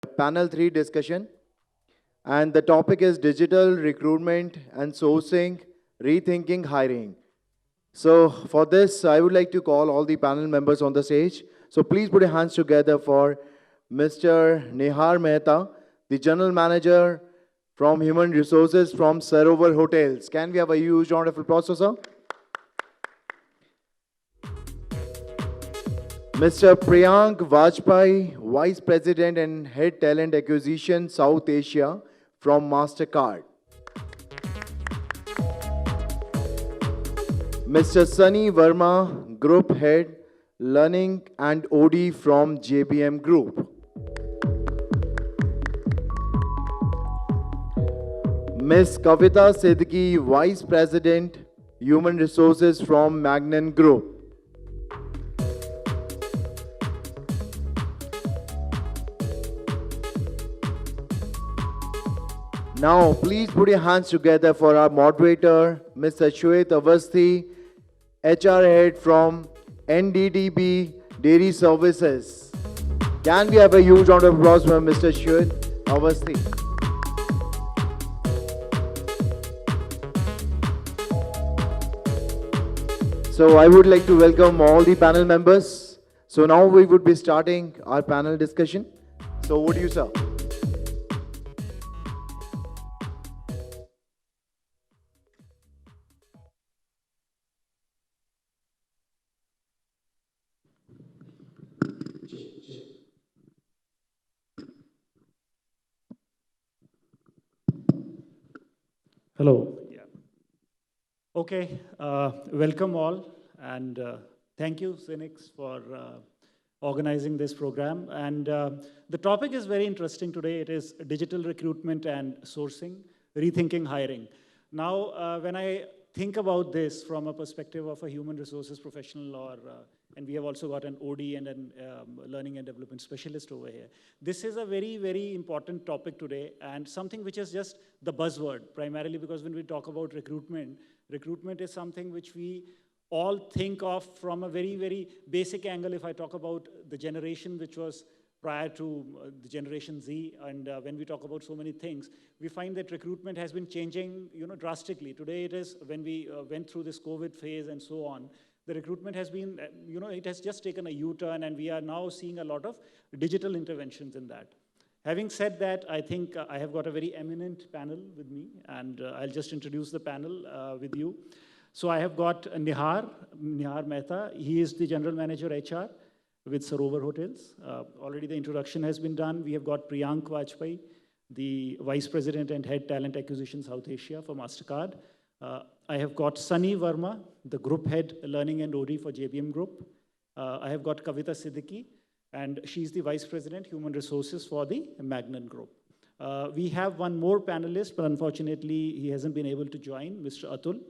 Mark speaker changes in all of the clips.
Speaker 1: Panel 3 discussion, and the topic is digital recruitment and sourcing, rethinking hiring. So for this, I would like to call all the panel members on the stage. So please put your hands together for Mr. Nihar Mehta, the General Manager from Human Resources from Sarovar Hotels. Can we have a huge round of applause, sir? Mr. PRIYANK VAJPAI, Vice President and Head Talent Acquisition South Asia from Mastercard. Mr. Sunny Verma, Group Head, Learning and OD from JBM Group. Ms. Kavita Siddiqui, Vice President, Human Resources from Magnon Group. Now, please put your hands together for our moderator, Mr. Shwet Awasthi, HR Head from NDDB Dairy Services. Can we have a huge round of applause for Mr. Shwet Awasthi? So I would like to welcome all the panel members. So now we would be starting our panel discussion. So over to you, sir.
Speaker 2: Hello. Yeah. Okay. Welcome all, and thank you, Cynics, for organizing this program. And the topic is very interesting today. It is digital recruitment and sourcing, rethinking hiring. Now, when I think about this from a perspective of a human resources professional, and we have also got an OD and an learning and development specialist over here. This is a very, very important topic today, and something which is just the buzzword, primarily because when we talk about recruitment, recruitment is something which we all think of from a very, very basic angle. If I talk about the generation which was prior to the Generation Z, and when we talk about so many things, we find that recruitment has been changing, drastically. Today it is, when we went through this COVID phase and so on, the recruitment has been, it has just taken a U-turn, and we are now seeing a lot of digital interventions in that. Having said that, I think I have got a very eminent panel with me, and I'll just introduce the panel with you. So I have got Nihar Mehta. He is the General Manager HR with Sarovar Hotels. Already the introduction has been done. We have got PRIYANK VAJPAI, the Vice President and Head Talent Acquisition South Asia for Mastercard. I have got Sunny Verma, the Group Head Learning and OD for JBM Group. I have got Kavita Siddiqui, and she's the Vice President Human Resources for the Magnon Group. We have one more panelist, but unfortunately he hasn't been able to join, Mr. Atul,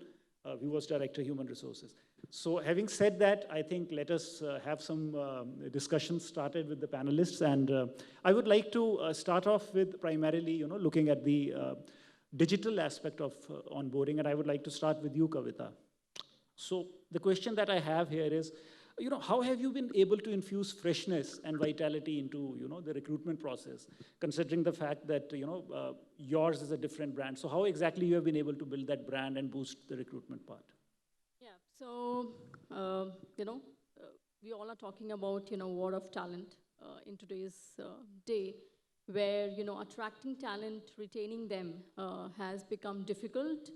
Speaker 2: who was Director Human Resources. So having said that, I think let us have some discussions started with the panelists, and I would like to start off with primarily, looking at the digital aspect of onboarding, and I would like to start with you, Kavita. So the question that I have here is, how have you been able to infuse freshness and vitality into, the recruitment process, considering the fact that, yours is a different brand? So how exactly you have been able to build that brand and boost the recruitment part?
Speaker 3: Yeah, so, we all are talking about, war of talent in today's day, where, attracting talent, retaining them has become difficult,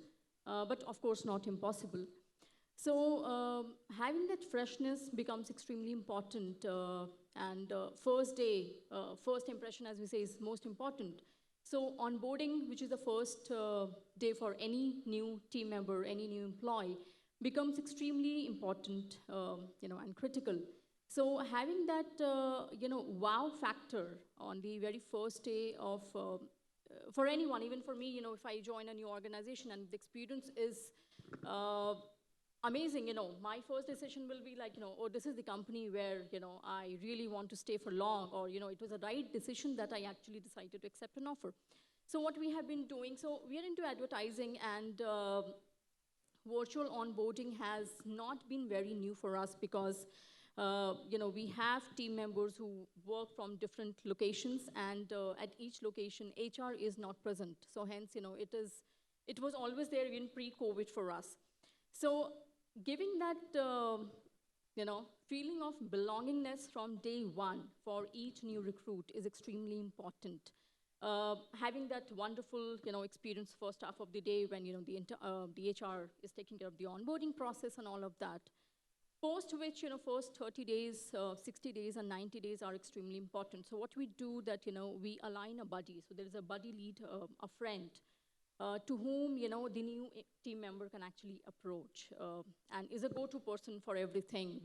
Speaker 3: but of course not impossible. So having that freshness becomes extremely important, and first impression, as we say, is most important. So onboarding, which is the first day for any new team member, any new employee, becomes extremely important, and critical. So having that, wow factor on the very first day of, for anyone, even for me, if I join a new organization and the experience is amazing, my first decision will be like, oh, this is the company where, I really want to stay for long, or, it was a right decision that I actually decided to accept an offer. So what we have been doing, so we are into advertising, and virtual onboarding has not been very new for us, because We have team members who work from different locations, and at each location, HR is not present. So hence, it was always there in pre-COVID for us. So giving that, feeling of belongingness from day one for each new recruit is extremely important. Having that wonderful, experience first half of the day when, the HR is taking care of the onboarding process and all of that. Post which, first 30 days, 60 days, and 90 days are extremely important. So what we do that, we align a buddy. So there is a buddy lead, a friend, to whom, the new team member can actually approach and is a go-to person for everything.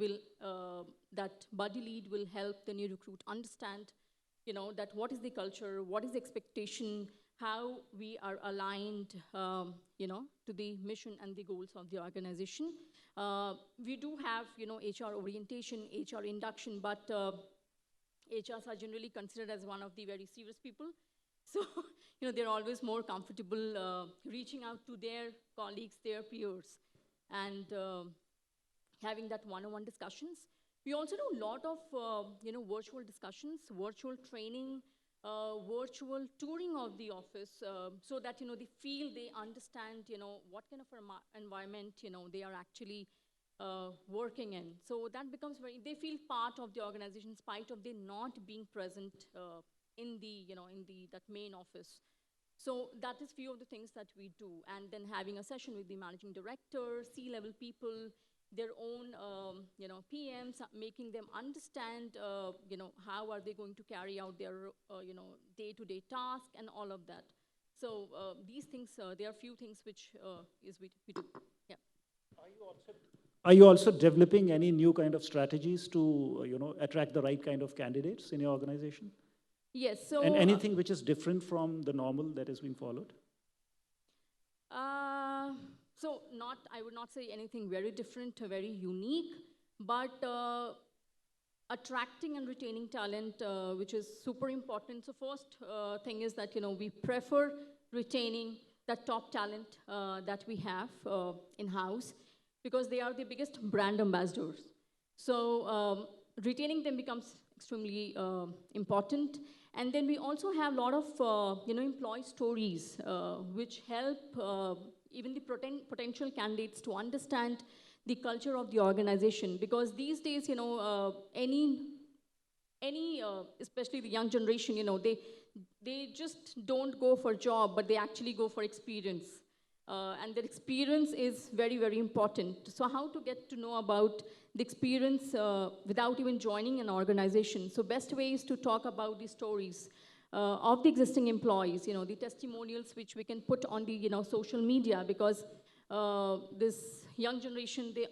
Speaker 3: That buddy lead will help the new recruit understand, that what is the culture, what is the expectation, how we are aligned, to the mission and the goals of the organization. We do have, HR orientation, HR induction, but HRs are generally considered as one of the very serious people. So, they're always more comfortable reaching out to their colleagues, their peers, and having that one-on-one discussions. We also do a lot of, virtual discussions, virtual training, virtual touring of the office, so that, they feel, they understand, what kind of environment, they are actually working in. So that becomes they feel part of the organization in spite of they not being present in that main office. So that is few of the things that we do. And then having a session with the managing director, C-level people, their own, PMs, making them understand, how are they going to carry out their, day-to-day task and all of that. So these things, there are few things which we do. Yeah.
Speaker 2: Are you also developing any new kind of strategies to, attract the right kind of candidates in your organization?
Speaker 3: Yes. So
Speaker 2: and anything which is different from the normal that is being followed?
Speaker 3: So I would not say anything very different or very unique, but attracting and retaining talent, which is super important. So first thing is that, we prefer retaining the top talent that we have in-house, because they are the biggest brand ambassadors. So retaining them becomes extremely important. And then we also have a lot of, employee stories, which help even the potential candidates to understand the culture of the organization. Because these days, especially the young generation, they just don't go for job, but they actually go for experience. And that experience is very, very important. So how to get to know about the experience without even joining an organization? So best way is to talk about the stories of the existing employees, the testimonials which we can put on the, social media, because this young generation, they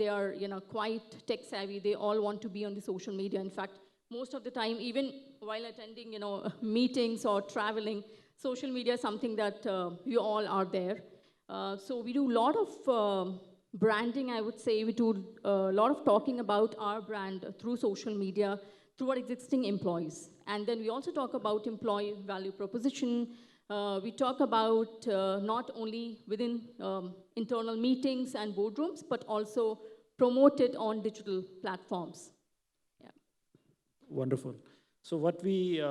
Speaker 3: are, quite tech savvy. They all want to be on the social media. In fact, most of the time, even while attending, meetings or traveling, social media is something that we all are there. So we do a lot of branding, I would say. We do a lot of talking about our brand through social media, through our existing employees. And then we also talk about employee value proposition. We talk about not only within internal meetings and boardrooms, but also promote it on digital platforms. Yeah.
Speaker 2: Wonderful. So what we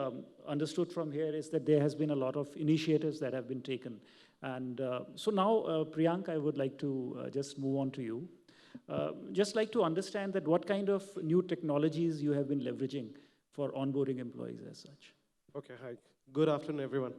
Speaker 2: understood from here is that there has been a lot of initiatives that have been taken. And so now, Priyank, I would like to just move on to you. Just like to understand that what kind of new technologies you have been leveraging for onboarding employees as such.
Speaker 4: Okay, hi. Good afternoon, everyone.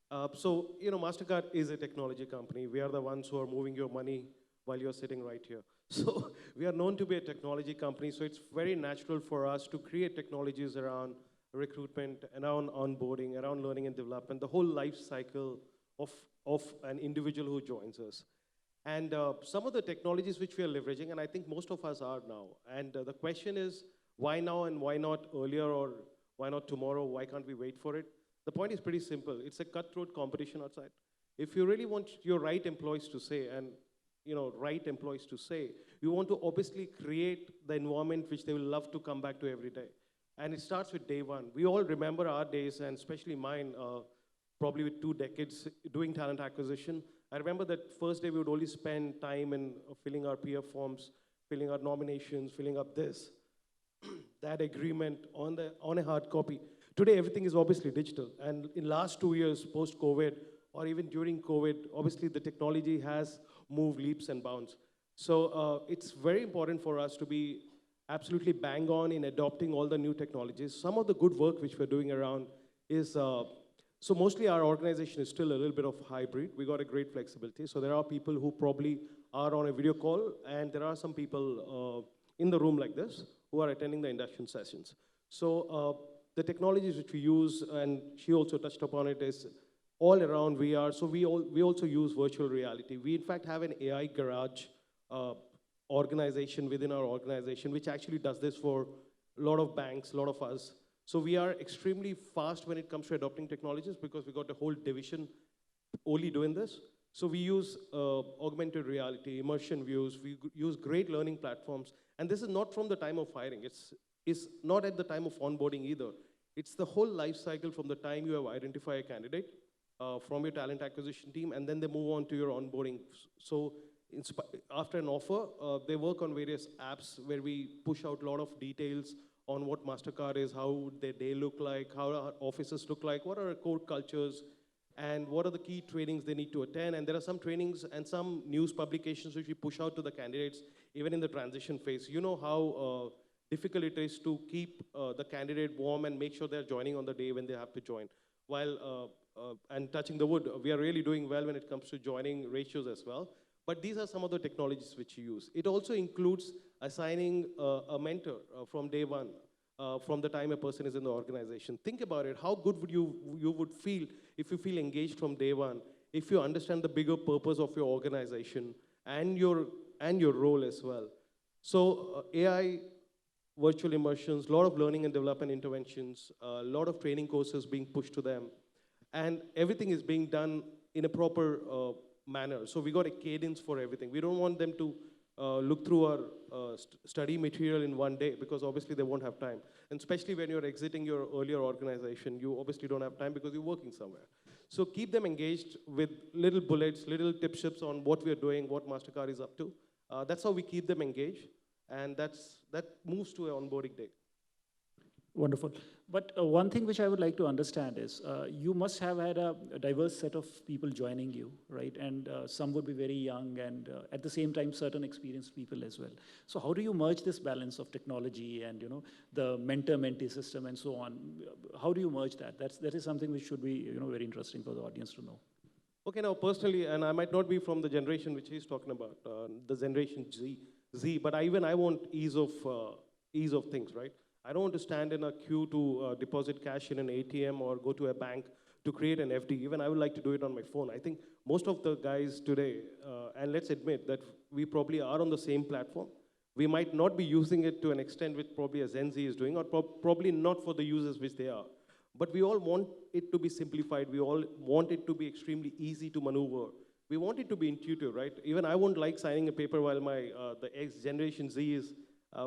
Speaker 4: Mastercard is a technology company. We are the ones who are moving your money while you're sitting right here. So we are known to be a technology company, so it's very natural for us to create technologies around recruitment, around onboarding, around learning and development, the whole life cycle of an individual who joins us. And some of the technologies which we are leveraging, and I think most of us are now, and the question is, why now and why not earlier, or why not tomorrow? Why can't we wait for it? The point is pretty simple. It's a cutthroat competition outside. If you really want your right employees to say, and you want to obviously create the environment which they will love to come back to every day. And it starts with day one. We all remember our days, and especially mine, probably with 2 decades doing talent acquisition. I remember that first day we would only spend time in filling our peer forms, filling our nominations, filling up this. that agreement on a hard copy. Today, everything is obviously digital. And in last 2 years, post-COVID, or even during COVID, obviously the technology has moved leaps and bounds. So it's very important for us to be absolutely bang on in adopting all the new technologies. Some of the good work which we're doing around is, so mostly our organization is still a little bit of hybrid. We got a great flexibility. So there are people who probably are on a video call, and there are some people in the room like this who are attending the induction sessions. So the technologies which we use, and she also touched upon it, is all around VR. So we also use virtual reality. We in fact have an AI garage organization within our organization, which actually does this for a lot of banks, a lot of us. So we are extremely fast when it comes to adopting technologies because we got a whole division only doing this. So we use augmented reality, immersion views, we use great learning platforms. And this is not from the time of hiring. It's not at the time of onboarding either. It's the whole life cycle from the time you have identified a candidate from your talent acquisition team, and then they move on to your onboarding. So after an offer, they work on various apps where we push out a lot of details on what Mastercard is, how their day look like, how our offices look like, what are our core cultures, and what are the key trainings they need to attend. And there are some trainings and some news publications which we push out to the candidates, even in the transition phase. You know how difficult it is to keep the candidate warm and make sure they're joining on the day when they have to join. While, and touching the wood, we are really doing well when it comes to joining ratios as well. But these are some of the technologies which you use. It also includes assigning a mentor from day one, from the time a person is in the organization. Think about it. How good would you would feel if you feel engaged from day one, if you understand the bigger purpose of your organization and your role as well. So AI, virtual immersions, a lot of learning and development interventions, a lot of training courses being pushed to them, and everything is being done in a proper manner. So we got a cadence for everything. We don't want them to look through our study material in one day because obviously they won't have time. And especially when you're exiting your earlier organization, you obviously don't have time because you're working somewhere. So keep them engaged with little bullets, little tips on what we're doing, what Mastercard is up to. That's how we keep them engaged. And that moves to an onboarding day.
Speaker 2: Wonderful. But one thing which I would like to understand is you must have had a diverse set of people joining you, right? And some would be very young and at the same time certain experienced people as well. So how do you merge this balance of technology and the mentor-mentee system and so on? How do you merge that? That is something which should be very interesting for the audience to know.
Speaker 4: Okay, now personally, and I might not be from the generation which he's talking about, the generation Z, but I want ease of things, right? I don't want to stand in a queue to deposit cash in an ATM or go to a bank to create an FD. Even I would like to do it on my phone. I think most of the guys today, and let's admit that we probably are on the same platform. We might not be using it to an extent which probably a Gen Z is doing, or probably not for the users which they are. But we all want it to be simplified. We all want it to be extremely easy to maneuver. We want it to be intuitive, right? Even I won't like signing a paper while the X generation Z is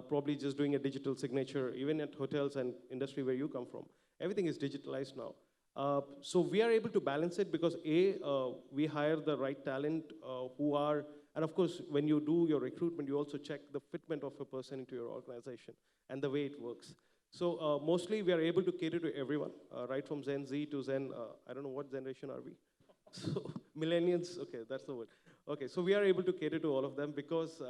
Speaker 4: probably just doing a digital signature, even at hotels and industry where you come from. Everything is digitalized now. So we are able to balance it because we hire the right talent who are, and of course, when you do your recruitment, you also check the fitment of a person into your organization and the way it works. So mostly we are able to cater to everyone, right from Gen Z to Zen, I don't know what generation are we? So millennials, okay, that's the word. Okay, so we are able to cater to all of them because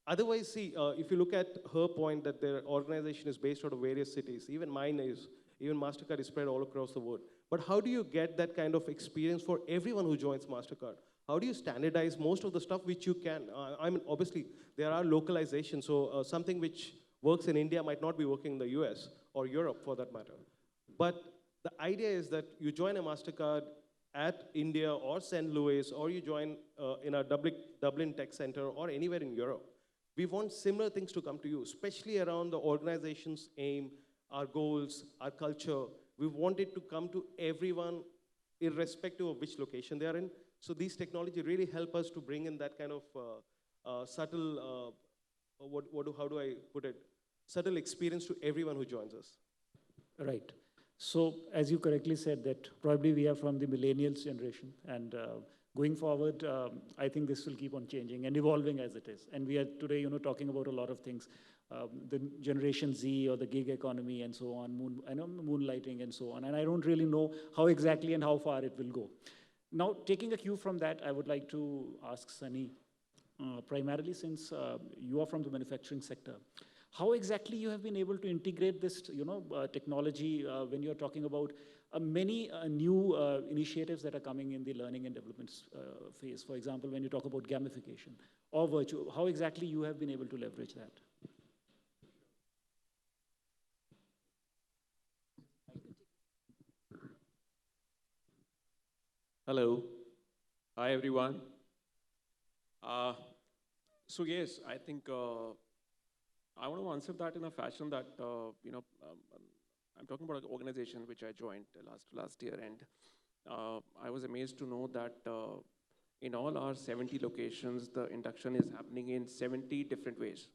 Speaker 4: otherwise, see, if you look at her point that their organization is based out of various cities, even mine is, even Mastercard is spread all across the world. But how do you get that kind of experience for everyone who joins Mastercard? How do you standardize most of the stuff which you can? I mean, obviously, there are localizations, so something which works in India might not be working in the US or Europe for that matter. But the idea is that you join a Mastercard at India or St. Louis, or you join in a Dublin Tech Center or anywhere in Europe. We want similar things to come to you, especially around the organization's aim, our goals, our culture. We want it to come to everyone irrespective of which location they are in. So these technology really help us to bring in that kind of subtle, how do I put it? Subtle experience to everyone who joins us.
Speaker 2: Right. So as you correctly said that probably we are from the millennials generation and going forward, I think this will keep on changing and evolving as it is. And we are today, talking about a lot of things, the Generation Z or the gig economy and so on, moonlighting and so on. And I don't really know how exactly and how far it will go. Now, taking a cue from that, I would like to ask Sunny, primarily since you are from the manufacturing sector, how exactly you have been able to integrate this, technology when you're talking about many new initiatives that are coming in the learning and development phase. For example, when you talk about gamification or virtual, how exactly you have been able to leverage that?
Speaker 5: Hello. Hi, everyone. So yes, I think I want to answer that in a fashion that, I'm talking about an organization which I joined last year, and I was amazed to know that in all our 70 locations, the induction is happening in 70 different ways,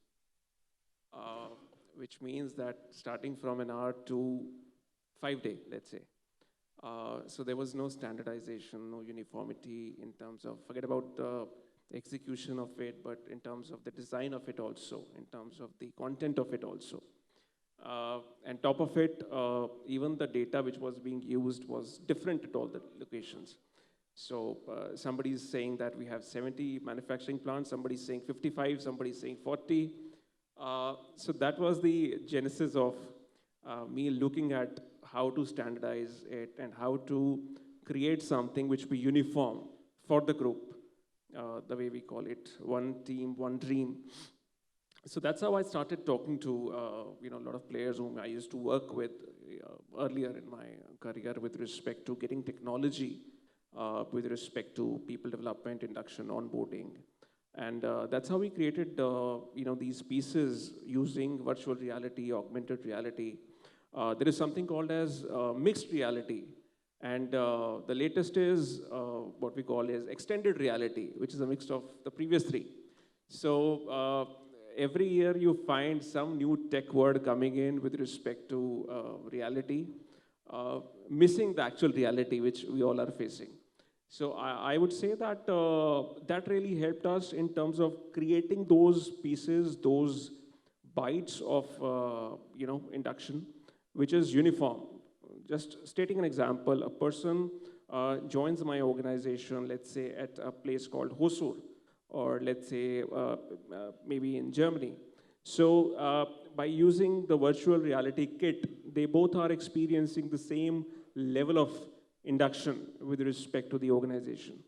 Speaker 5: which means that starting from an hour to 5-day, let's say. So there was no standardization, no uniformity in terms of, forget about the execution of it, but in terms of the design of it also, in terms of the content of it also. And top of it, even the data which was being used was different at all the locations. So somebody's saying that we have 70 manufacturing plants, somebody's saying 55, somebody's saying 40. So that was the genesis of me looking at how to standardize it and how to create something which be uniform for the group, the way we call it, one team, one dream. So that's how I started talking to a lot of players whom I used to work with earlier in my career with respect to getting technology, with respect to people development, induction, onboarding. And that's how we created these pieces using virtual reality, augmented reality. There is something called as mixed reality. And the latest is what we call is extended reality, which is a mix of the previous three. So every year you find some new tech word coming in with respect to reality, missing the actual reality which we all are facing. So I would say that that really helped us in terms of creating those pieces, those bites of induction, which is uniform. Just stating an example, a person joins my organization, let's say at a place called Hosur, or let's say maybe in Germany. So by using the virtual reality kit, they both are experiencing the same level of induction with respect to the organization.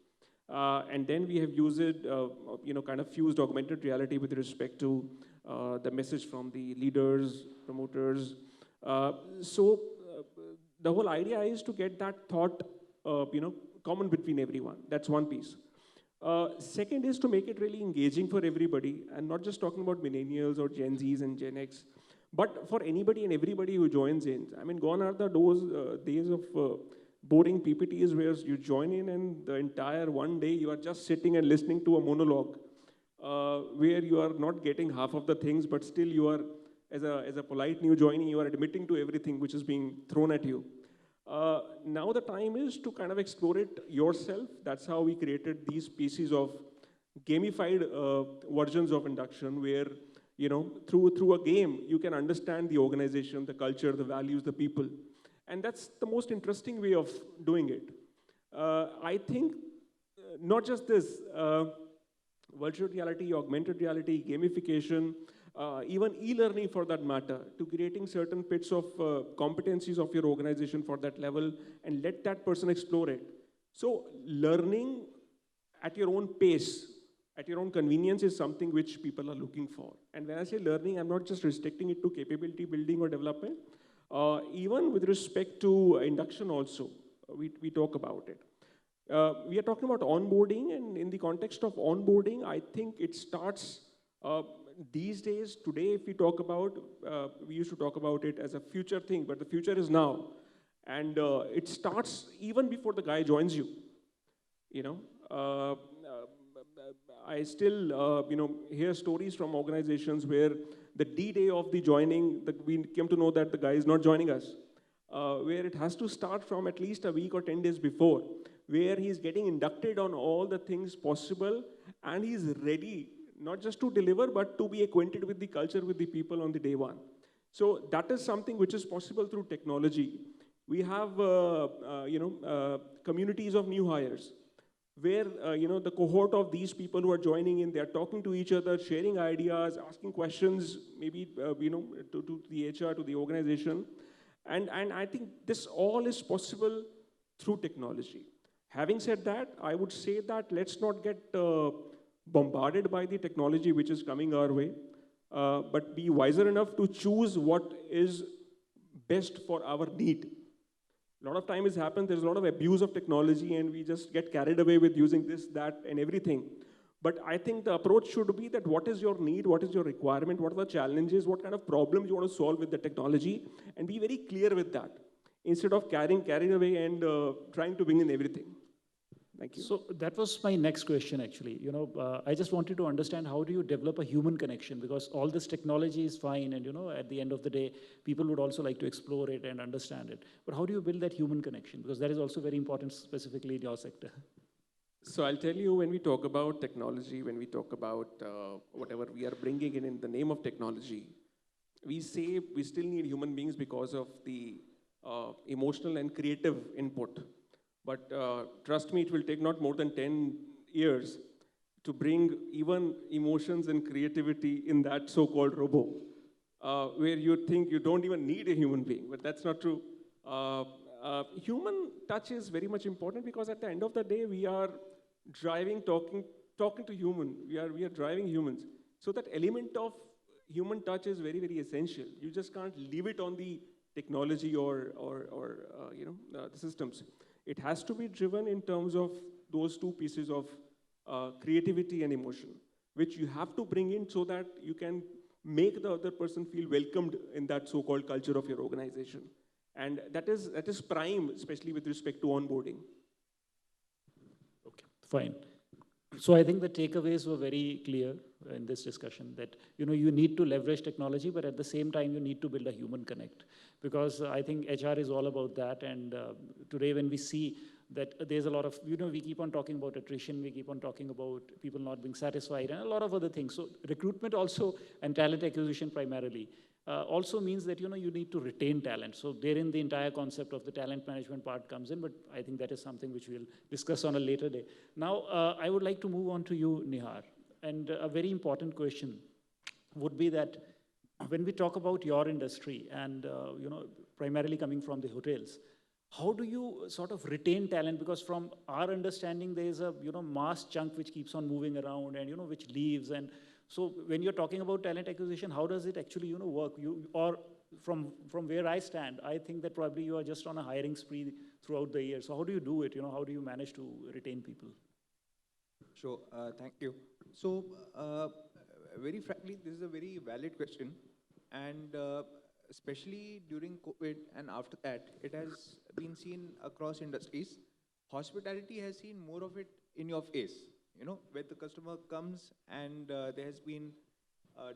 Speaker 5: And then we have used it, kind of fused augmented reality with respect to the message from the leaders, promoters. So the whole idea is to get that thought, common between everyone. That's one piece. Second is to make it really engaging for everybody, and not just talking about millennials or Gen Zs and Gen X, but for anybody and everybody who joins in. I mean, gone are the days of boring PPTs where you join in and the entire one day you are just sitting and listening to a monologue, where you are not getting half of the things, but still you are, as a polite new joinee, you are admitting to everything which is being thrown at you. Now the time is to kind of explore it yourself. That's how we created these pieces of gamified versions of induction where, through a game, you can understand the organization, the culture, the values, the people. And that's the most interesting way of doing it. I think not just this, virtual reality, augmented reality, gamification, even e-learning for that matter, to creating certain bits of competencies of your organization for that level and let that person explore it. So learning at your own pace, at your own convenience is something which people are looking for. And when I say learning, I'm not just restricting it to capability building or development. Even with respect to induction also, we talk about it. We are talking about onboarding, and in the context of onboarding, I think it starts these days, today, if we talk about, we used to talk about it as a future thing, but the future is now. And it starts even before the guy joins you. I still, hear stories from organizations where the D-Day of the joining, we came to know that the guy is not joining us, where it has to start from at least a week or 10 days before,
Speaker 6: where he's getting inducted on all the things possible, and he's ready not just to deliver, but to be acquainted with the culture, with the people on the day one. So that is something which is possible through technology. We have, communities of new hires, where, the cohort of these people who are joining in, they're talking to each other, sharing ideas, asking questions, maybe, to the HR, to the organization. And I think this all is possible through technology. Having said that, I would say that let's not get bombarded by the technology which is coming our way, but be wiser enough to choose what is best for our need. A lot of time has happened, there's a lot of abuse of technology, and we just get carried away with using this, that, and everything. But I think the approach should be that what is your need, what is your requirement, what are the challenges, what kind of problems you want to solve with the technology, and be very clear with that, instead of carried away and trying to bring in everything. Thank you.
Speaker 2: So that was my next question, actually. I just wanted to understand, how do you develop a human connection? Because all this technology is fine, and at the end of the day, people would also like to explore it and understand it. But how do you build that human connection? Because that is also very important, specifically in your sector.
Speaker 5: So I'll tell you, when we talk about technology, when we talk about whatever we are bringing in the name of technology, we say we still need human beings because of the emotional and creative input. But trust me, it will take not more than 10 years to bring even emotions and creativity in that so-called robot, where you think you don't even need a human being, but that's not true. Human touch is very much important, because at the end of the day, we are driving, talking to human. We are driving humans. So that element of human touch is very, very essential. You just can't leave it on the technology or the systems. It has to be driven in terms of those two pieces of creativity and emotion, which you have to bring in so that you can make the other person feel welcomed in that so-called culture of your organization. And that is prime, especially with respect to onboarding.
Speaker 2: Okay, fine. So I think the takeaways were very clear in this discussion, that you need to leverage technology, but at the same time you need to build a human connect, because I think HR is all about that. And today, when we see that there's a lot of, we keep on talking about attrition, we keep on talking about people not being satisfied, and a lot of other things. So recruitment also, and talent acquisition primarily, also means that you need to retain talent. So therein the entire concept of the talent management part comes in, but I think that is something which we'll discuss on a later day. Now, I would like to move on to you, Nihar. And a very important question would be that when we talk about your industry and primarily coming from the hotels, how do you sort of retain talent? Because from our understanding, there is a mass chunk which keeps on moving around and which leaves. And so when you're talking about talent acquisition, how does it actually work? Or from where I stand, I think that probably you are just on a hiring spree throughout the year. So how do you do it? How do you manage to retain people?
Speaker 7: Sure, thank you. So, very frankly, this is a very valid question, and especially during COVID and after that, it has been seen across industries. Hospitality has seen more of it in your face, where the customer comes and there has been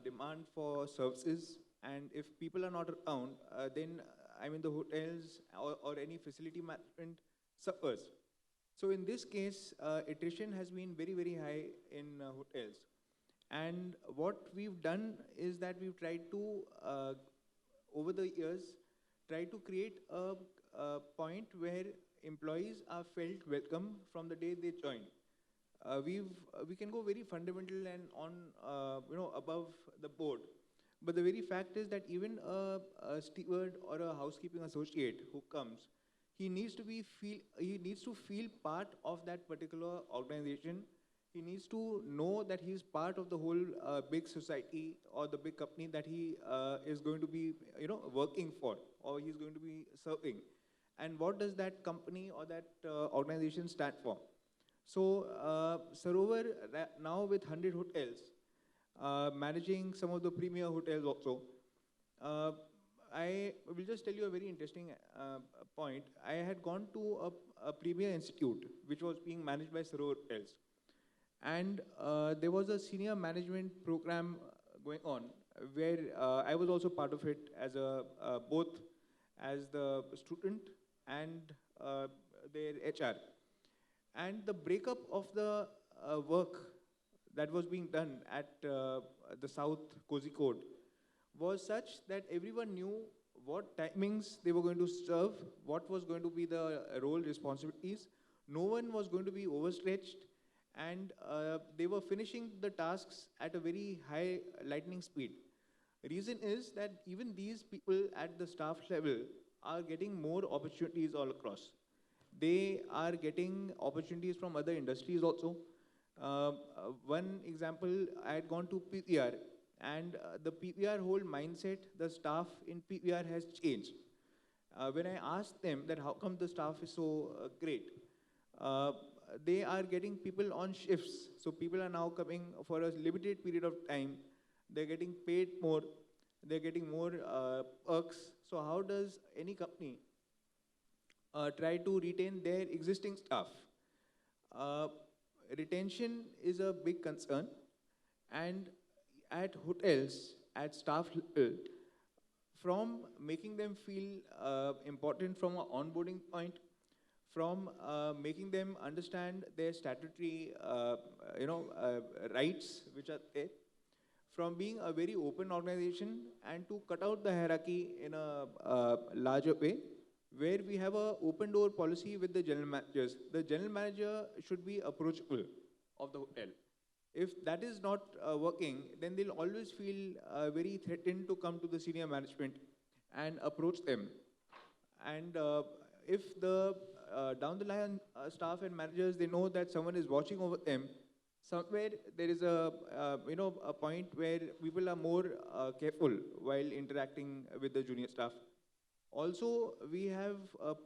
Speaker 7: demand for services, and if people are not around, then the hotels or any facility management suffers. So in this case, attrition has been very, very high in hotels. And what we've done is that we've tried to, over the years, try to create a point where employees are felt welcome from the day they join. We can go very fundamental and on, above the board. But the very fact is that even a steward or a housekeeping associate who comes, he needs to feel part of that particular organization. He needs to know that he's part of the whole big society or the big company that he is going to be, working for, or he's going to be serving. And what does that company or that organization stand for? So Sarovar, now with 100 hotels, managing some of the premier hotels also, I will just tell you a very interesting point. I had gone to a premier institute, which was being managed by Sarovar Hotels. And there was a senior management program going on, where I was also part of it as both as the student and their HR. And the breakup of the work that was being done at the South Kozhikode was such that everyone knew what timings they were going to serve, what was going to be the role responsibilities. No one was going to be overstretched, and they were finishing the tasks at a very high lightning speed. Reason is that even these people at the staff level are getting more opportunities all across. They are getting opportunities from other industries also. One example, I had gone to PPR, and the PPR whole mindset, the staff in PPR has changed. When I asked them that how come the staff is so great, they are getting people on shifts. So people are now coming for a limited period of time. They're getting paid more. They're getting more perks. So how does any company try to retain their existing staff? Retention is a big concern, and at hotels, at staff level, from making them feel important from an onboarding point, from making them understand their statutory rights which are there, from being a very open organization, and to cut out the hierarchy in a larger way, where we have an open door policy with the general managers. The general manager should be approachable of the hotel. If that is not working, then they'll always feel very threatened to come to the senior management and approach them. And if the down the line staff and managers, they know that someone is watching over them, somewhere there is a a point where people are more careful while interacting with the junior staff. Also, we have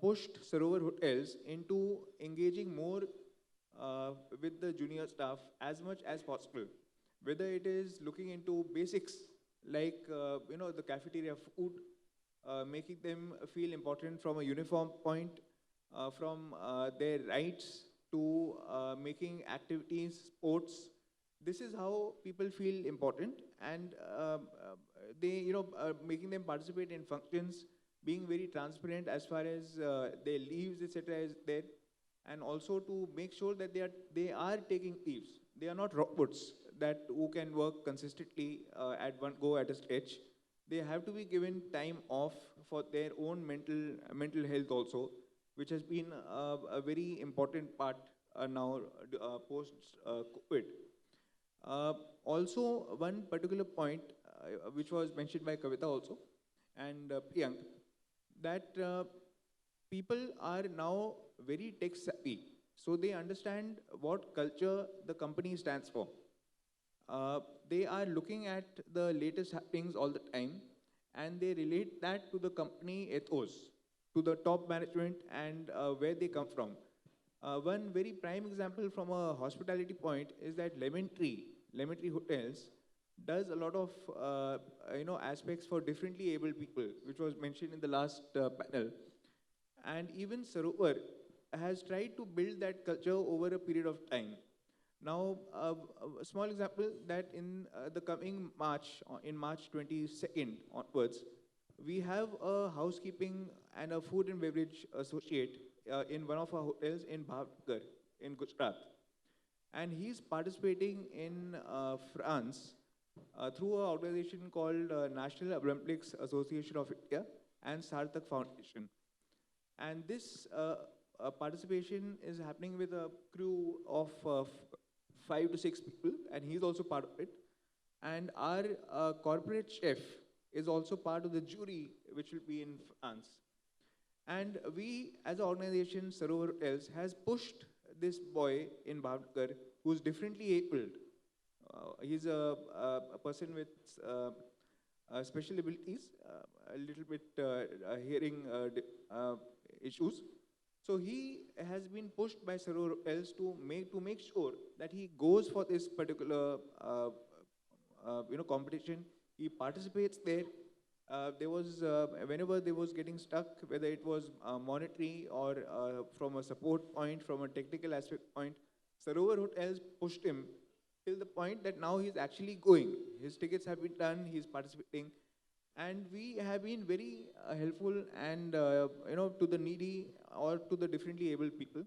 Speaker 7: pushed Sarovar hotels into engaging more with the junior staff as much as possible. Whether it is looking into basics like the cafeteria food, making them feel important from a uniform point, from their rights to making activities, sports. This is how people feel important, and they making them participate in functions, being very transparent as far as their leaves, etc. is there, and also to make sure that they are taking leaves. They are not robots that who can work consistently at one go at a stretch. They have to be given time off for their own mental health also, which has been a very important part now post COVID. Also, one particular point which was mentioned by Kavita also and PRIYANK, that people are now very tech savvy, so they understand what culture the company stands for. They are looking at the latest happenings all the time, and they relate that to the company ethos, to the top management, and where they come from. One very prime example from a hospitality point is that Lemon Tree Hotels does a lot of aspects for differently abled people, which was mentioned in the last panel. And even Sarovar has tried to build that culture over a period of time. Now, a small example that in the coming March, in March 22nd onwards, we have a housekeeping and a food and beverage associate in one of our hotels in Bhavnagar in Gujarat. And he's participating in France through an organization called National Olympics Association of India and Sarthak Foundation. And this participation is happening with a crew of 5 to 6 people, and he's also part of it. And our corporate chef is also part of the jury, which will be in France. And we, as an organization, Sarovar Hotels, has pushed this boy in Bhavnagar who's differently abled. He's a person with special abilities, a little bit hearing issues. So he has been pushed by Sarovar Hotels to make sure that he goes for this particular competition. He participates there. There was whenever there was getting stuck, whether it was monetary or from a support point, from a technical aspect point, Sarovar Hotels pushed him till the point that now he's actually going. His tickets have been done. He's participating, and we have been very helpful and to the needy or to the differently able people.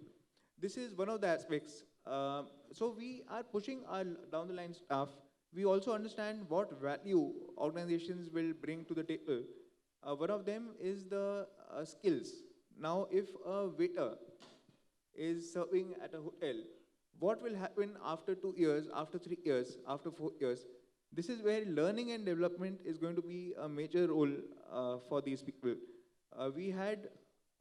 Speaker 7: this is one of the aspects. So we are pushing our down the line staff. We also understand what value organizations will bring to the table. One of them is the skills. Now, if a waiter is serving at a hotel, what will happen after 2 years, after 3 years, after 4 years? This is where learning and development is going to be a major role for these people. We had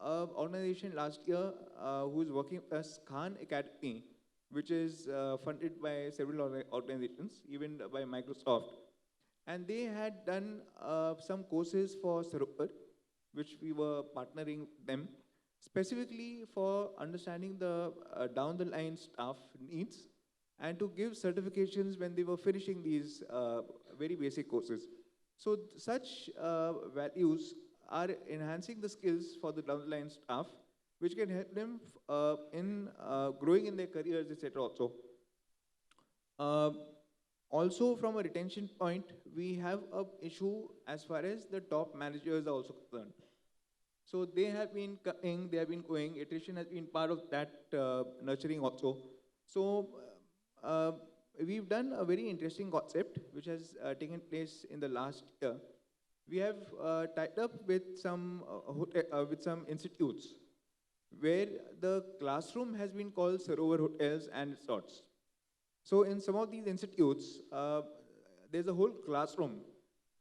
Speaker 7: an organization last year who is working with us, Khan Academy, which is funded by several organizations, even by Microsoft. And they had done some courses for Sarovar, which we were partnering with them, specifically for understanding the down the line staff needs and to give certifications when they were finishing these very basic courses. So such values are enhancing the skills for the down the line staff, which can help them in growing in their careers, etc. Also, from a retention point, we have an issue as far as the top managers are also concerned. So they have been coming, they have been going, attrition has been part of that nurturing also. So we've done a very interesting concept which has taken place in the last year. We have tied up with some institutes where the classroom has been called Sarovar Hotels and Resorts. So in some of these institutes, there's a whole classroom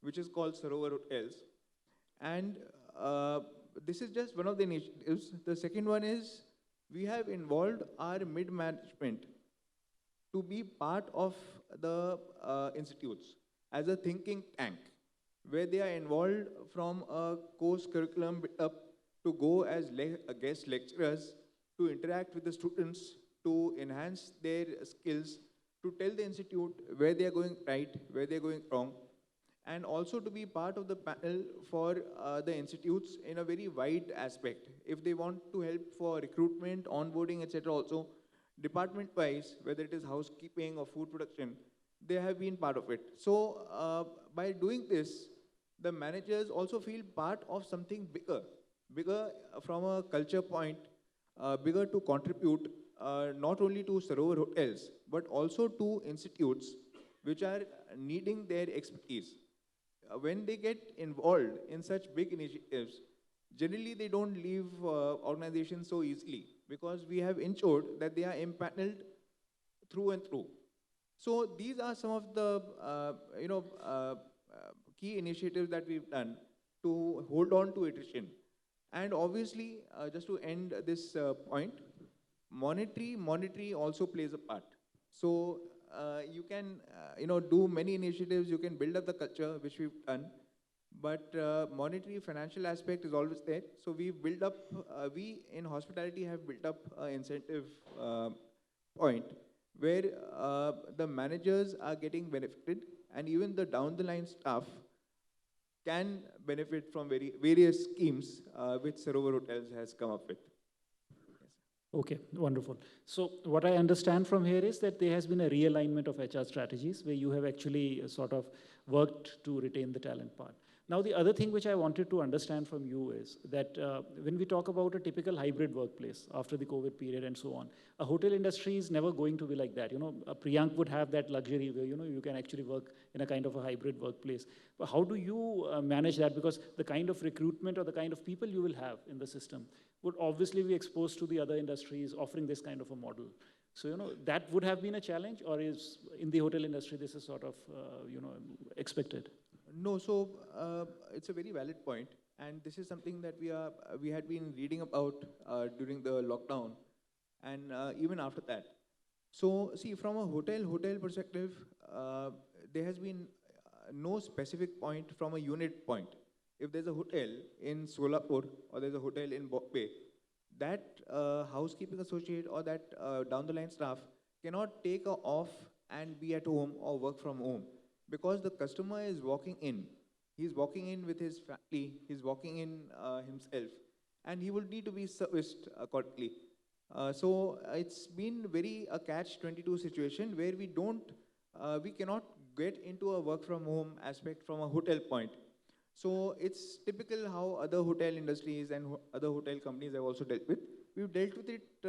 Speaker 7: which is called Sarovar Hotels. And this is just one of the initiatives. The second one is we have involved our mid-management to be part of the institutes as a thinking tank, where they are involved from a course curriculum up to go as guest lecturers, to interact with the students, to enhance their skills, to tell the institute where they are going right, where they are going wrong, and also to be part of the panel for the institutes in a very wide aspect. If they want to help for recruitment, onboarding, etc. also, department-wise, whether it is housekeeping or food production, they have been part of it. So by doing this, the managers also feel part of something bigger from a culture point, bigger to contribute not only to Sarovar Hotels, but also to institutes which are needing their expertise. When they get involved in such big initiatives, generally they don't leave organizations so easily, because we have ensured that they are empaneled through and through. So these are some of the key initiatives that we've done to hold on to attrition. And obviously, just to end this point, monetary also plays a part. So you can do many initiatives, you can build up the culture, which we've done, but monetary financial aspect is always there. So we build up, we in hospitality have built up an incentive point where the managers are getting benefited, and even the down the line staff can benefit from various schemes which Sarovar Hotels has come up with.
Speaker 2: Okay, wonderful. So what I understand from here is that there has been a realignment of HR strategies where you have actually sort of worked to retain the talent part. Now, the other thing which I wanted to understand from you is that when we talk about a typical hybrid workplace after the COVID period and so on, a hotel industry is never going to be like that. PRIYANK would have that luxury where, you can actually work in a kind of a hybrid workplace. But how do you manage that? Because the kind of recruitment or the kind of people you will have in the system would obviously be exposed to the other industries offering this kind of a model. So, that would have been a challenge, or is in the hotel industry this is sort of, expected?
Speaker 7: No, so it's a very valid point, and this is something that we had been reading about during the lockdown, and even after that. So, see, from a hotel perspective, there has been no specific point from a unit point. If there's a hotel in Solapur or there's a hotel in VAJPAI, that housekeeping associate or that down the line staff cannot take off and be at home or work from home, because the customer is walking in. He's walking in with his family, he's walking in himself, and he will need to be serviced accordingly. So it's been a catch-22 situation where we cannot get into a work from home aspect from a hotel point. So it's typical how other hotel industries and other hotel companies have also dealt with. We've dealt with it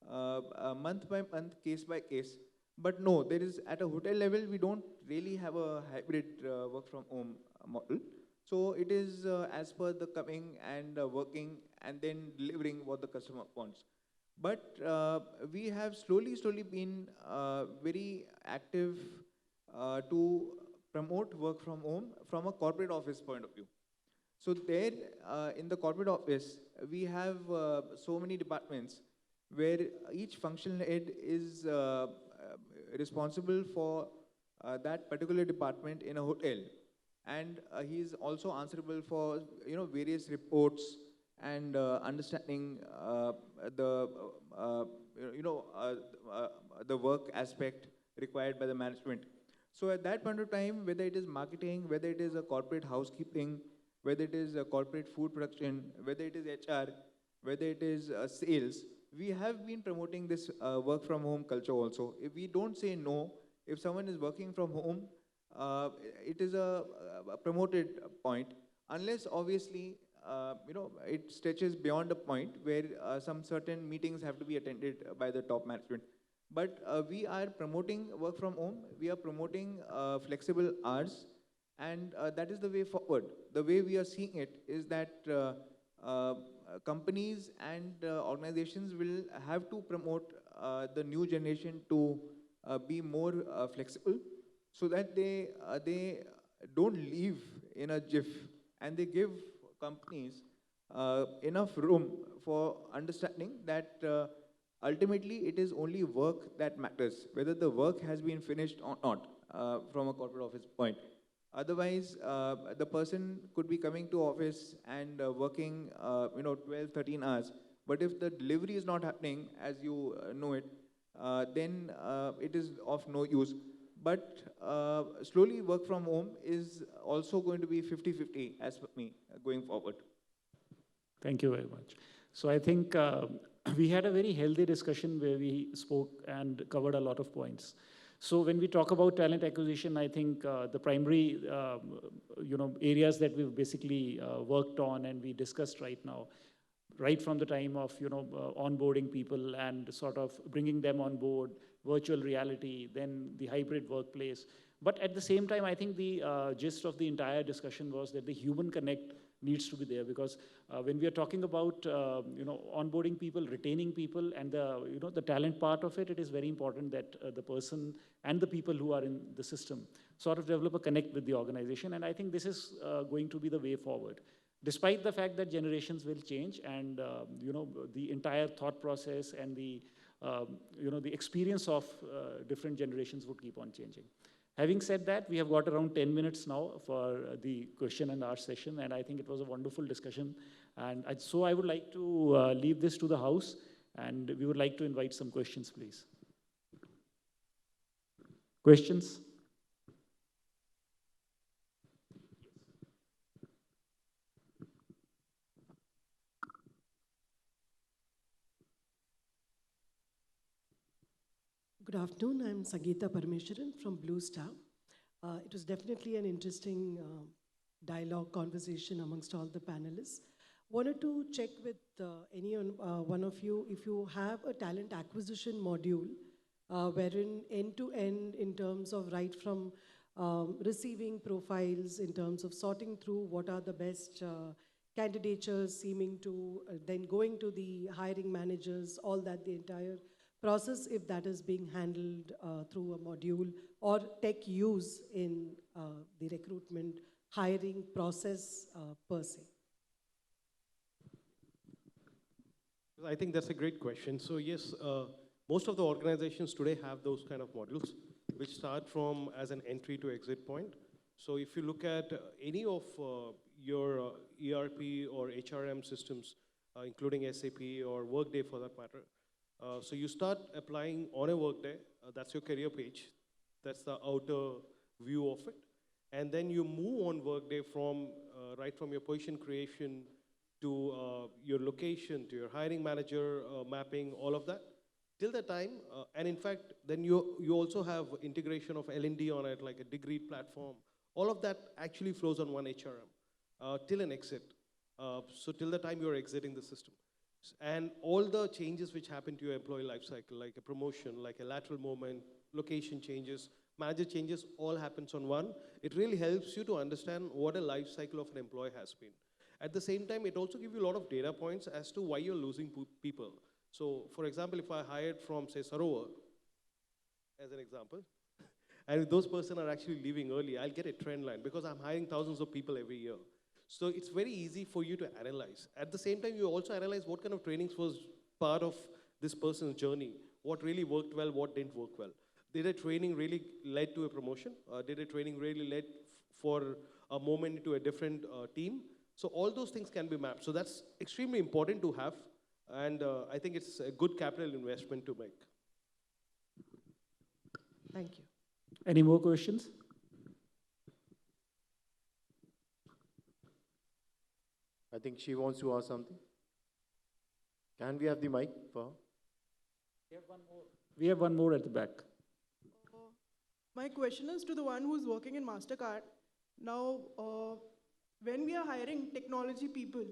Speaker 7: month by month, case by case. But no, there is at a hotel level, we don't really have a hybrid work from home model. So it is as per the coming and working and then delivering what the customer wants. But we have slowly been very active to promote work from home from a corporate office point of view. So there, in the corporate office, we have so many departments where each functional head is responsible for that particular department in a hotel. And he is also answerable for various reports and understanding the the work aspect required by the management. So at that point of time, whether it is marketing, whether it is a corporate housekeeping, whether it is a corporate food production, whether it is HR, whether it is sales, we have been promoting this work from home culture also. If we don't say no, if someone is working from home, it is a promoted point, unless obviously it stretches beyond a point where some certain meetings have to be attended by the top management. But we are promoting work from home, we are promoting flexible hours, and that is the way forward. The way we are seeing it is that companies and organizations will have to promote the new generation to be more flexible, so that they don't leave in a jiff, and they give companies enough room for understanding that ultimately it is only work that matters, whether the work has been finished or not from a corporate office point. Otherwise, the person could be coming to office and working 12, 13 hours, but if the delivery is not happening as you know it, then it is of no use. But slowly work from home is also going to be 50-50 as per me going forward.
Speaker 2: Thank you very much. So I think we had a very healthy discussion where we spoke and covered a lot of points. So when we talk about talent acquisition, I think the primary areas that we've basically worked on and we discussed right now, right from the time of onboarding people and sort of bringing them on board, virtual reality, then the hybrid workplace. But at the same time, I think the gist of the entire discussion was that the human connect needs to be there, because when we are talking about onboarding people, retaining people, and the talent part of it, it is very important that the person and the people who are in the system sort of develop a connect with the organization. And I think this is going to be the way forward, despite the fact that generations will change, and the entire thought process and the experience of different generations would keep on changing. Having said that, we have got around 10 minutes now for the question and answer session, and I think it was a wonderful discussion. And so I would like to leave this to the house, and we would like to invite some questions, please. Questions?
Speaker 8: Good afternoon, I'm Sangeeta Parameswaran from Blue Star. It was definitely an interesting dialogue, conversation amongst all the panelists. Wanted to check with any one of you if you have a talent acquisition module wherein end-to-end in terms of right from receiving profiles, in terms of sorting through what are the best candidatures seeming to, then going to the hiring managers, all that, the entire process, if that is being handled through a module or tech use in the recruitment hiring process per se?
Speaker 4: I think that's a great question. So yes, most of the organizations today have those kind of modules, which start from as an entry to exit point. So if you look at any of your ERP or HRM systems, including SAP or Workday for that matter, so you start applying on a Workday, that's your career page. That's the outer view of it. And then you move on Workday from, right from your position creation to your location, to your hiring manager mapping, all of that, till the time, and in fact, then you also have integration of L&D on it, like a degree platform. All of that actually flows on one HRM till an exit. So till the time you're exiting the system. And all the changes which happen to your employee life cycle, like a promotion, like a lateral movement, location changes, manager changes, all happens on one. It really helps you to understand what a life cycle of an employee has been. At the same time, it also gives you a lot of data points as to why you're losing people. So, for example, if I hired from, say, Sarovar, as an example, and if those persons are actually leaving early, I'll get a trend line because I'm hiring thousands of people every year. So it's very easy for you to analyze. At the same time, you also analyze what kind of trainings was part of this person's journey, what really worked well, what didn't work well. Did a training really led to a promotion? Did a training really led for a moment into a different team? So all those things can be mapped. So that's extremely important to have. And I think it's a good capital investment to make.
Speaker 8: Thank you.
Speaker 2: Any more questions?
Speaker 1: I think she wants to ask something. Can we have the mic for her?
Speaker 2: We have one more at the back.
Speaker 9: My question is to the one who's working in Mastercard. Now, when we are hiring technology people,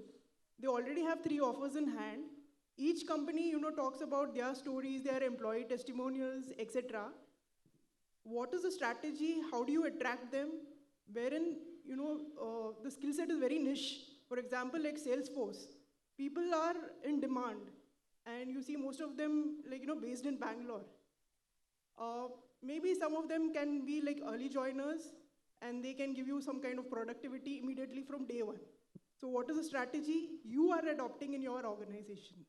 Speaker 9: they already have 3 offers in hand. Each company, talks about their stories, their employee testimonials, etc. What is the strategy? How do you attract them? Wherein, the skill set is very niche. For example, like Salesforce, people are in demand, and you see most of them, based in Bangalore. Maybe some of them can be like early joiners, and they can give you some kind of productivity immediately from day one. So what is the strategy you are adopting in your organization?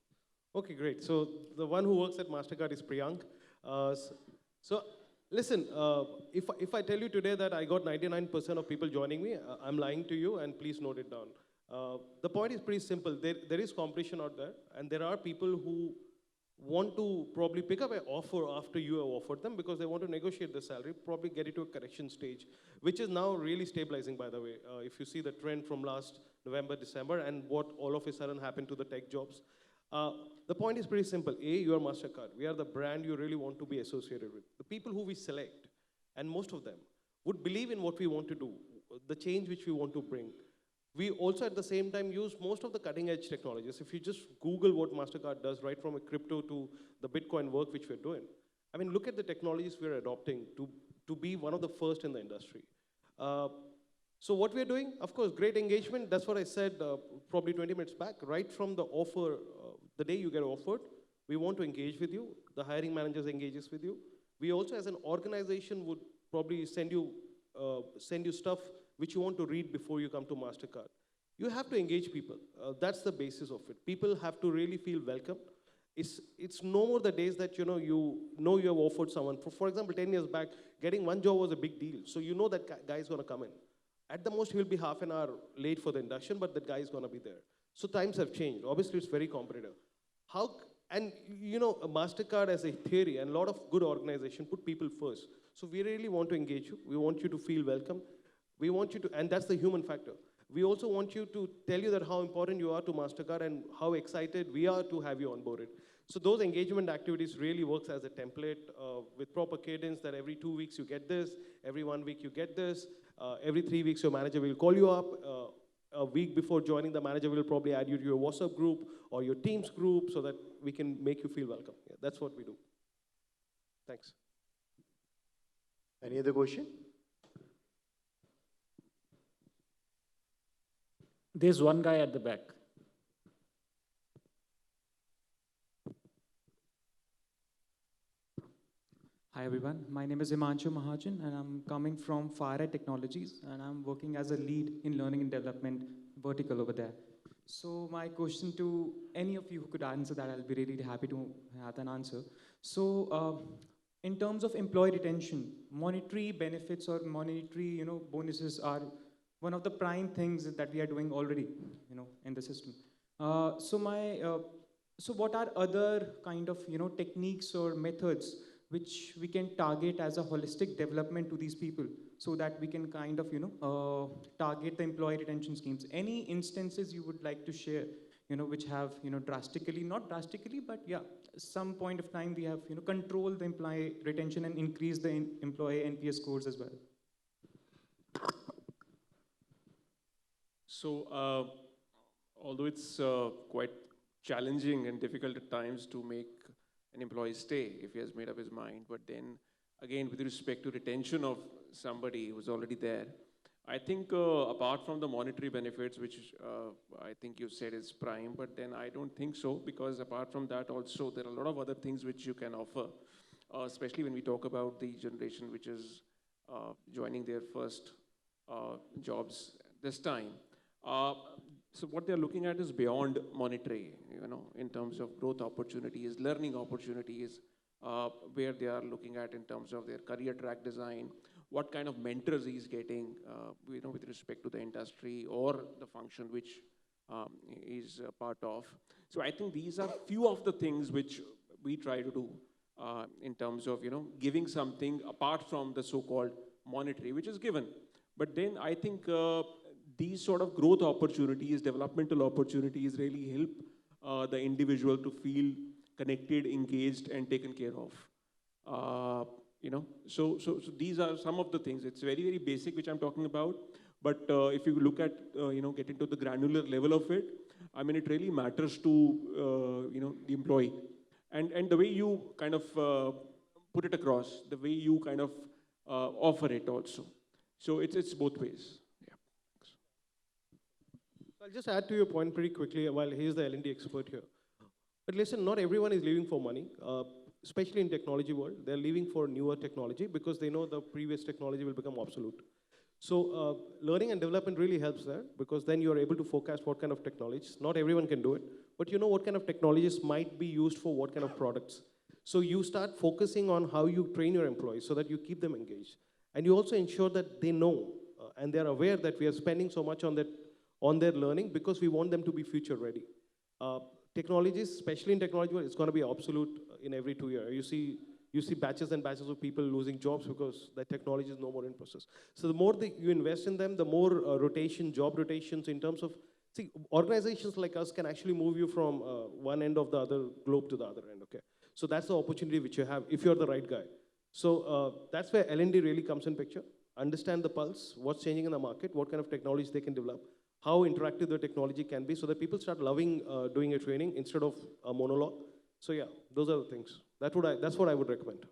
Speaker 4: Okay, great. So the one who works at Mastercard is PRIYANK. So listen, if I tell you today that I got 99% of people joining me, I'm lying to you, and please note it down. The point is pretty simple. There is competition out there, and there are people who want to probably pick up an offer after you have offered them because they want to negotiate the salary, probably get it to a correction stage, which is now really stabilizing, by the way. If you see the trend from last November, December, and what all of a sudden happened to the tech jobs. The point is pretty simple. A, you are Mastercard. We are the brand you really want to be associated with. The people who we select, and most of them, would believe in what we want to do, the change which we want to bring. We also at the same time use most of the cutting edge technologies. If you just Google what Mastercard does, right from a crypto to the Bitcoin work which we're doing, I mean, look at the technologies we're adopting to be one of the first in the industry. So what we're doing, of course, great engagement. That's what I said probably 20 minutes back. Right from the offer, the day you get offered, we want to engage with you. The hiring managers engages with you. We also as an organization would probably send you stuff which you want to read before you come to Mastercard. You have to engage people. That's the basis of it. People have to really feel welcome. It's no more the days that you have offered someone. For example, 10 years back, getting one job was a big deal. So you know that guy is going to come in. At the most, he will be half an hour late for the induction, but that guy is going to be there. So times have changed. Obviously, it's very competitive. Mastercard as a theory and a lot of good organizations put people first. So we really want to engage you. We want you to feel welcome. We want you to, and that's the human factor. We also want you to tell you that how important you are to Mastercard and how excited we are to have you onboarded. So those engagement activities really works as a template with proper cadence that every 2 weeks you get this, every 1 week you get this, every 3 weeks your manager will call you up. A week before joining, the manager will probably add you to your WhatsApp group or your Teams group so that we can make you feel welcome. Yeah, that's what we do. Thanks.
Speaker 1: Any other question?
Speaker 2: There's one guy at the back.
Speaker 10: Hi everyone, my name is Himanshu Mahajan and I'm coming from FireEye Technologies and I'm working as a lead in learning and development vertical over there. So my question to any of you who could answer that, I'll be really happy to have an answer. So in terms of employee retention, monetary benefits or monetary bonuses are one of the prime things that we are doing already in the system. So what are other kind of techniques or methods which we can target as a holistic development to these people so that we can kind of, target the employee retention schemes. Any instances you would like to share, which have, drastically, not drastically, but yeah, some point of time we have, controlled the employee retention and increase the employee NPS scores as well.
Speaker 6: So, although it's quite challenging and difficult at times to make an employee stay if he has made up his mind. But then again, with respect to retention of somebody who's already there, I think apart from the monetary benefits, which I think you said is prime, but then I don't think so, because apart from that also, there are a lot of other things which you can offer, especially when we talk about the generation which is joining their first jobs this time. So what they're looking at is beyond monetary, in terms of growth opportunities, learning opportunities, where they are looking at in terms of their career track design, what kind of mentors he's getting, with respect to the industry or the function which is a part of. So I think these are few of the things which we try to do in terms of, giving something apart from the so-called monetary, which is given. But then I think these sort of growth opportunities, developmental opportunities really help the individual to feel connected, engaged, and taken care of. So these are some of the things. It's very, very basic, which I'm talking about. But if you look at, get into the granular level of it, I mean, it really matters to, the employee. And the way you kind of put it across, the way you kind of offer it also. So it's both ways. Yeah.
Speaker 4: I'll just add to your point pretty quickly while he's the L&D expert here. But listen, not everyone is leaving for money. Especially in technology world, they're leaving for newer technology because they know the previous technology will become obsolete. So learning and development really helps there, because then you're able to forecast what kind of technologies. Not everyone can do it, but you know what kind of technologies might be used for what kind of products. So you start focusing on how you train your employees so that you keep them engaged. And you also ensure that they know and they're aware that we are spending so much on their learning because we want them to be future ready. Technologies, especially in technology, it's going to be obsolete in every 2 years. You see batches and batches of people losing jobs because the technology is no more in process. So the more that you invest in them, the more job rotations in terms of, organizations like us can actually move you from one end of the other globe to the other end, okay? So that's the opportunity which you have if you're the right guy. So that's where L&D really comes in picture. Understand the pulse, what's changing in the market, what kind of technologies they can develop, how interactive the technology can be, so that people start loving doing a training instead of a monologue. So yeah, those are the things. That's what I would recommend.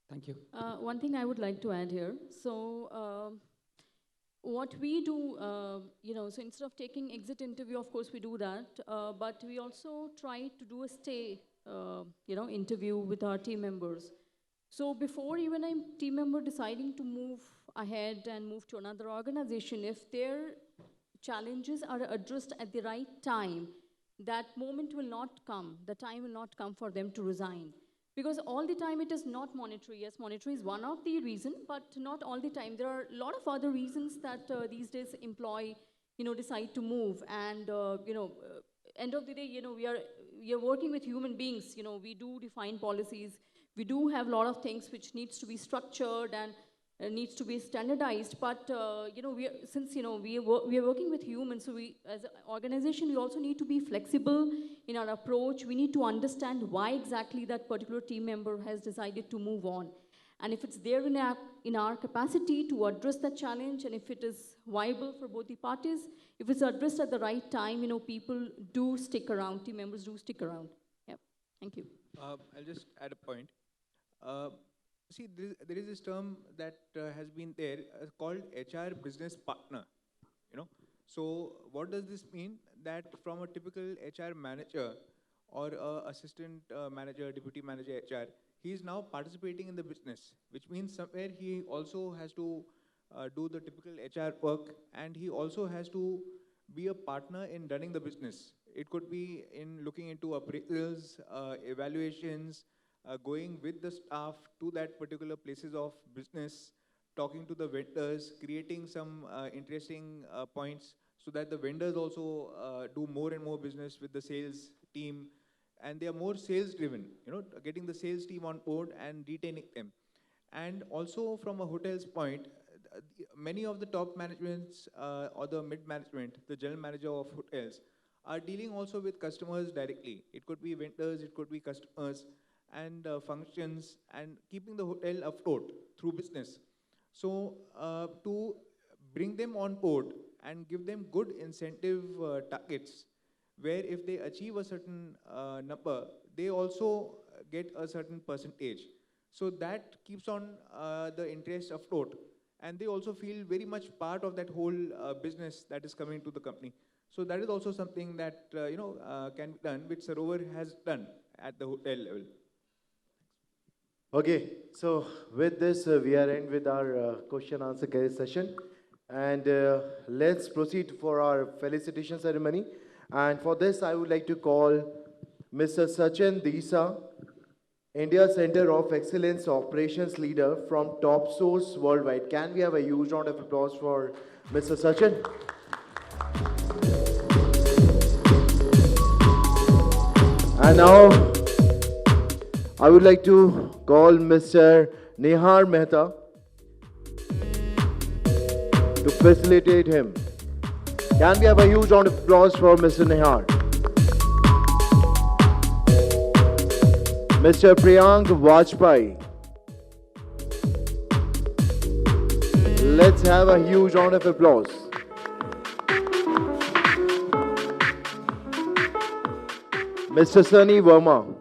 Speaker 10: Thank you.
Speaker 3: One thing I would like to add here. So what we do, so instead of taking exit interview, of course we do that, but we also try to do a stay, interview with our team members. So before even a team member deciding to move ahead and move to another organization, if their challenges are addressed at the right time, that moment will not come, the time will not come for them to resign. Because all the time it is not monetary. Yes, monetary is one of the reasons, but not all the time. There are a lot of other reasons that these days employee, decide to move. And, end of the day, we are working with human beings. We do define policies. We do have a lot of things which needs to be structured and needs to be standardized, but since we are working with humans, so we as an organization we also need to be flexible in our approach. We need to understand why exactly that particular team member has decided to move on, and if it's there in our capacity to address that challenge, and if it is viable for both the parties, if it's addressed at the right time, people do stick around, team members do stick around. Yeah, thank you.
Speaker 7: I'll just add a point. See, there is this term that has been there called HR business partner. So what does this mean? That from a typical HR manager or assistant manager, deputy manager HR, he is now participating in the business, which means somewhere he also has to do the typical HR work, and he also has to be a partner in running the business. It could be in looking into appraisals, evaluations, going with the staff to that particular places of business, talking to the vendors, creating some interesting points so that the vendors also do more and more business with the sales team, and they are more sales driven, getting the sales team on board and retaining them. And also from a hotel's point, many of the top managements or the mid management, the general manager of hotels, are dealing also with customers directly. It could be vendors, it could be customers, and functions, and keeping the hotel afloat through business. So to bring them on board and give them good incentive targets, where if they achieve a certain number, they also get a certain percentage. So that keeps on the interest afloat, and they also feel very much part of that whole business that is coming to the company. So that is also something that can be done, which Sarovar has done at the hotel level.
Speaker 1: Okay, so with this, we are in with our question answer session. And let's proceed for our felicitation ceremony. And for this, I would like to call Mr. Sachin Disa, India Center of Excellence Operations Leader from Top Source Worldwide. Can we have a huge round of applause for Mr. Sachin? And now, I would like to call Mr. Nihar Mehta to facilitate him. Can we have a huge round of applause for Mr. Nihar? Mr. PRIYANK VAJPAI. Let's have a huge round of applause. Mr. Sunny VERMA.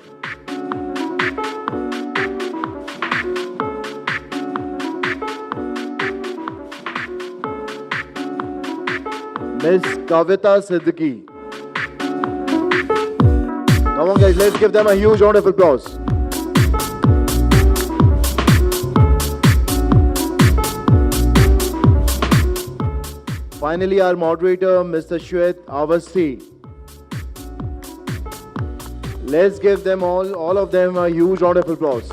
Speaker 1: Miss Kavita Siddiqui. Come on guys, let's give them a huge round of applause. Finally, our moderator, Mr. Shwet Awasthi. Let's give them all of them a huge round of applause.